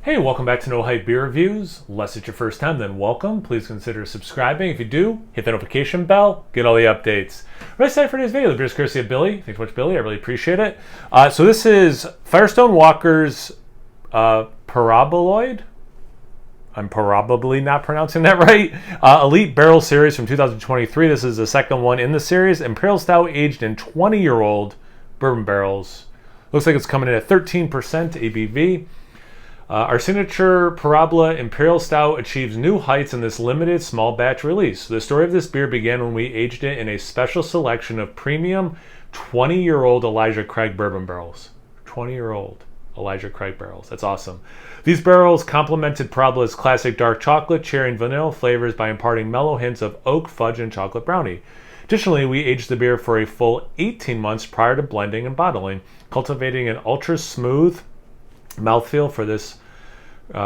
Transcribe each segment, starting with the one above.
Hey, welcome back to No Hype Beer Reviews. Unless it's your first time, then welcome. Please consider subscribing. If you do, hit the notification bell, get all the updates. Really excited for today's video. The beer's courtesy of Billy. Thanks so much, Billy. I really appreciate it. So this is Firestone Walker's Paraboloid. I'm probably not pronouncing that right. Elite Barrel Series from 2023. This is the second one in the series. Imperial Stout aged in 20-year-old bourbon barrels. Looks like it's coming in at 13% ABV. Our signature Parabola Imperial Stout achieves new heights in this limited small batch release. The story of this beer began when we aged it in a special selection of premium 20-year-old Elijah Craig bourbon barrels. 20-year-old Elijah Craig barrels. That's awesome. These barrels complemented Parabola's classic dark chocolate, cherry, and vanilla flavors by imparting mellow hints of oak, fudge, and chocolate brownie. Additionally, we aged the beer for a full 18 months prior to blending and bottling, cultivating an ultra-smooth mouthfeel for this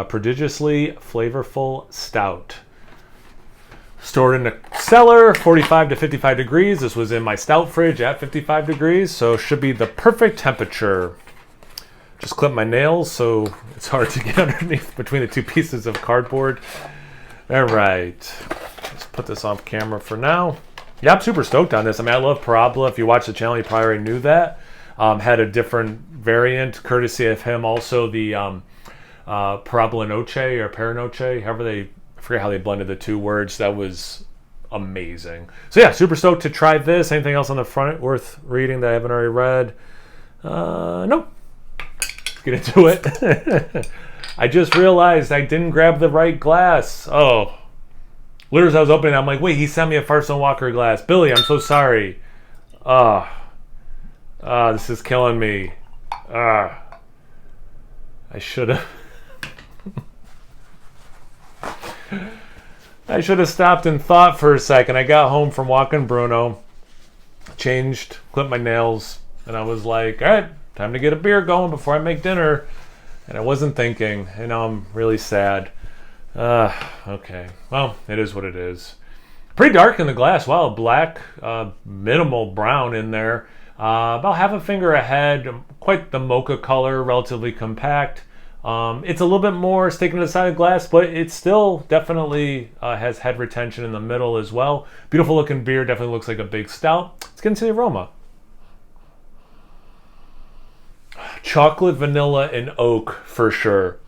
prodigiously flavorful stout. Stored in the cellar, 45 to 55 degrees. This was in my stout fridge at 55 degrees, so should be the perfect temperature. Just clip my nails so it's hard to get underneath between the two pieces of cardboard. All right, let's put this off camera for now. Yeah, I'm super stoked on this. I mean, I love Parabola. If you watch the channel, you probably already knew that. Had a different variant, courtesy of him. Also, the Parabola Noche or Paranoche, I forget how they blended the two words. That was amazing. So yeah, super stoked to try this. Anything else on the front worth reading that I haven't already read? Nope. Let's get into it. I just realized I didn't grab the right glass. Oh. Literally, as I was opening it, I'm like, wait, he sent me a Firestone Walker glass. Billy, I'm so sorry. This is killing me. I should have. I should have stopped and thought for a second. I got home from walking Bruno, changed, clipped my nails, and I was like, all right, time to get a beer going before I make dinner. And I wasn't thinking, and now I'm really sad. Okay. Well, it is what it is. Pretty dark in the glass. Wow, black, minimal brown in there. About half a finger ahead, quite the mocha color, relatively compact. It's a little bit more sticking to the side of the glass, but it still definitely has head retention in the middle as well. Beautiful looking beer, definitely looks like a big stout. Let's get into the aroma. Chocolate, vanilla, and oak for sure.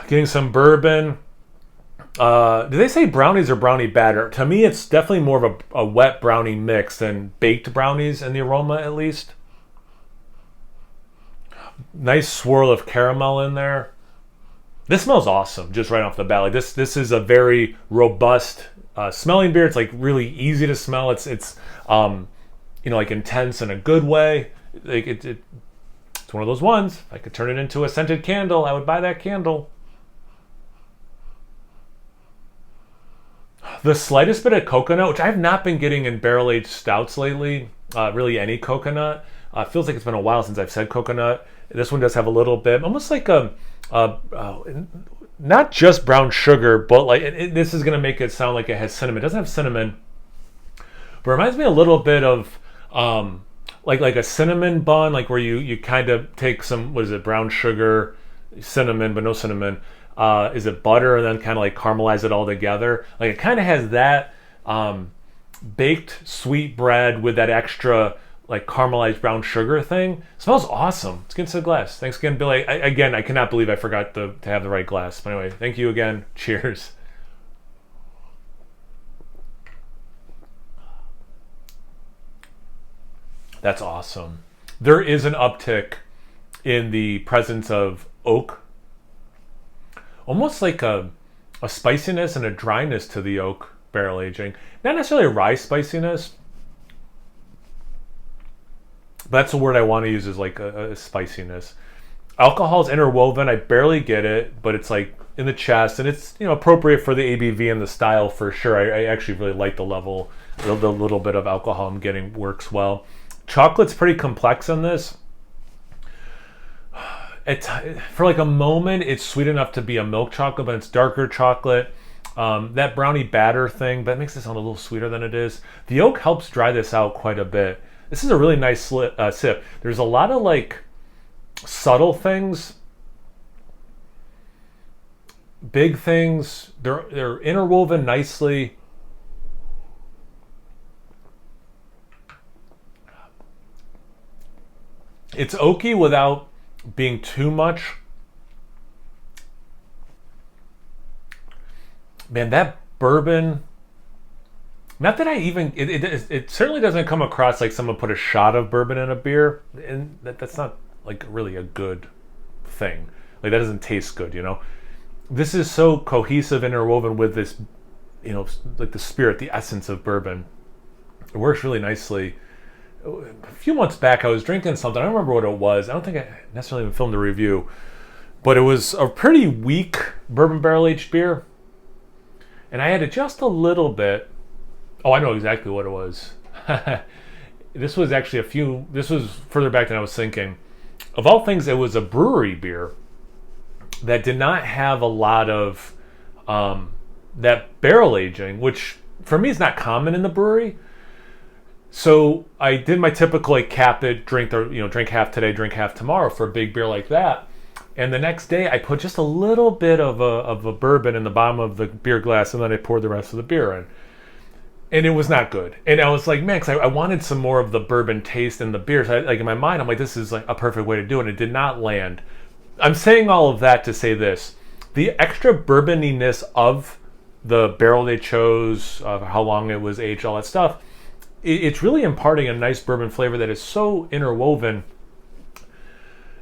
Getting some bourbon. Do they say brownies or brownie batter? To me, it's definitely more of a wet brownie mix than baked brownies in the aroma, at least. Nice swirl of caramel in there. This smells awesome, just right off the bat. Like this is a very robust smelling beer. It's like really easy to smell. It's like intense in a good way. Like it's one of those ones. If I could turn it into a scented candle, I would buy that candle. The slightest bit of coconut, which I've not been getting in barrel-aged stouts lately, really any coconut. Feels like it's been a while since I've said coconut. This one does have a little bit, almost like not just brown sugar, but like this is going to make it sound like it has cinnamon. It doesn't have cinnamon, but it reminds me a little bit of like a cinnamon bun, like where you kind of take some, what is it, brown sugar, cinnamon, but no cinnamon. Is it butter and then kind of like caramelize it all together? Like it kind of has that baked sweet bread with that extra like caramelized brown sugar thing. Smells awesome. Let's get into the glass. Thanks again, Billy. I cannot believe I forgot to have the right glass. But anyway, thank you again. Cheers. That's awesome. There is an uptick in the presence of oak. Almost like a spiciness and a dryness to the oak barrel aging. Not necessarily a rye spiciness, but that's the word I want to use, is like a spiciness. Alcohol is interwoven. I barely get it, but it's like in the chest, and it's appropriate for the ABV and the style for sure. I actually really like the level. The little bit of alcohol I'm getting works well. Chocolate's pretty complex in this. For like a moment, it's sweet enough to be a milk chocolate, but it's darker chocolate. That brownie batter thing, that makes it sound a little sweeter than it is. The oak helps dry this out quite a bit. This is a really nice sip. There's a lot of like subtle things, big things. They're interwoven nicely. It's oaky without being too much. Man, that bourbon. Not that I even. It certainly doesn't come across like someone put a shot of bourbon in a beer, and that's not like really a good thing. Like that doesn't taste good, you know. This is so cohesive, interwoven with this, you know, like the spirit, the essence of bourbon. It works really nicely. A few months back, I was drinking something. I don't remember what it was. I don't think I necessarily even filmed a review, but it was a pretty weak bourbon barrel aged beer, and I added just a little bit. Oh, I know exactly what it was. This was actually this was further back than I was thinking. Of all things, it was a brewery beer that did not have a lot of that barrel aging, which for me is not common in the brewery. So I did my typical like cap it, drink half today, drink half tomorrow for a big beer like that. And the next day I put just a little bit of a bourbon in the bottom of the beer glass, and then I poured the rest of the beer in. And it was not good. And I was like, man, because I wanted some more of the bourbon taste in the beer. So like in my mind, I'm like, this is like a perfect way to do it. And it did not land. I'm saying all of that to say this. The extra bourboniness of the barrel they chose, how long it was aged, all that stuff, it's really imparting a nice bourbon flavor that is so interwoven.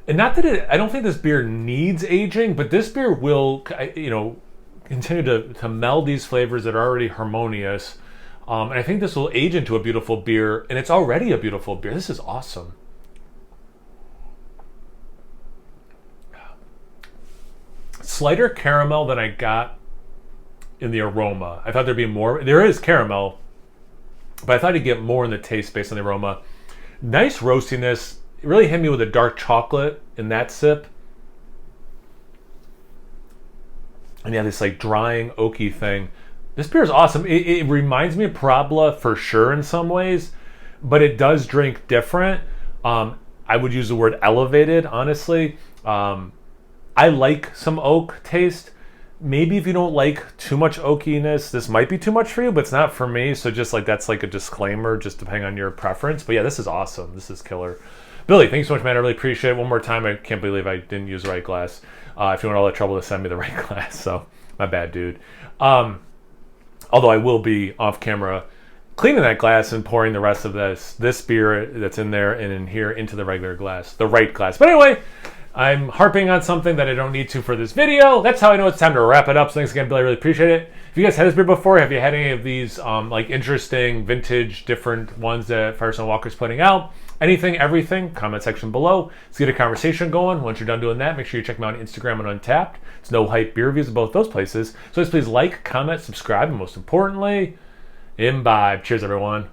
And not that I don't think this beer needs aging, but this beer will, you know, continue to meld these flavors that are already harmonious. And I think this will age into a beautiful beer, and it's already a beautiful beer. This is awesome. Slighter caramel than I got in the aroma. I thought there'd be more. There is caramel, but I thought I'd get more in the taste based on the aroma. Nice roastiness. It really hit me with a dark chocolate in that sip. And yeah, this like drying, oaky thing. This beer is awesome. It reminds me of Paraboloid for sure in some ways, but it does drink different. I would use the word elevated, honestly. I like some oak taste. Maybe if you don't like too much oakiness, this might be too much for you, but it's not for me. So just like that's like a disclaimer, just depending on your preference. But yeah, this is awesome. This is killer. Billy, thanks so much, man. I really appreciate it. One more time, I can't believe I didn't use the right glass. If you want all that trouble to send me the right glass, so my bad, dude. Although I will be off camera cleaning that glass and pouring the rest of this beer that's in there and in here into the regular glass, the right glass. But anyway, I'm harping on something that I don't need to for this video. That's how I know it's time to wrap it up. So thanks again, Billy. I really appreciate it. If you guys had this beer before, have you had any of these like interesting vintage, different ones that Firestone Walker's putting out? Anything, everything, comment section below. Let's get a conversation going. Once you're done doing that, make sure you check me out on Instagram and Untapped. It's No Hype Beer Reviews at both those places. So please like, comment, subscribe, and most importantly, imbibe. Cheers, everyone.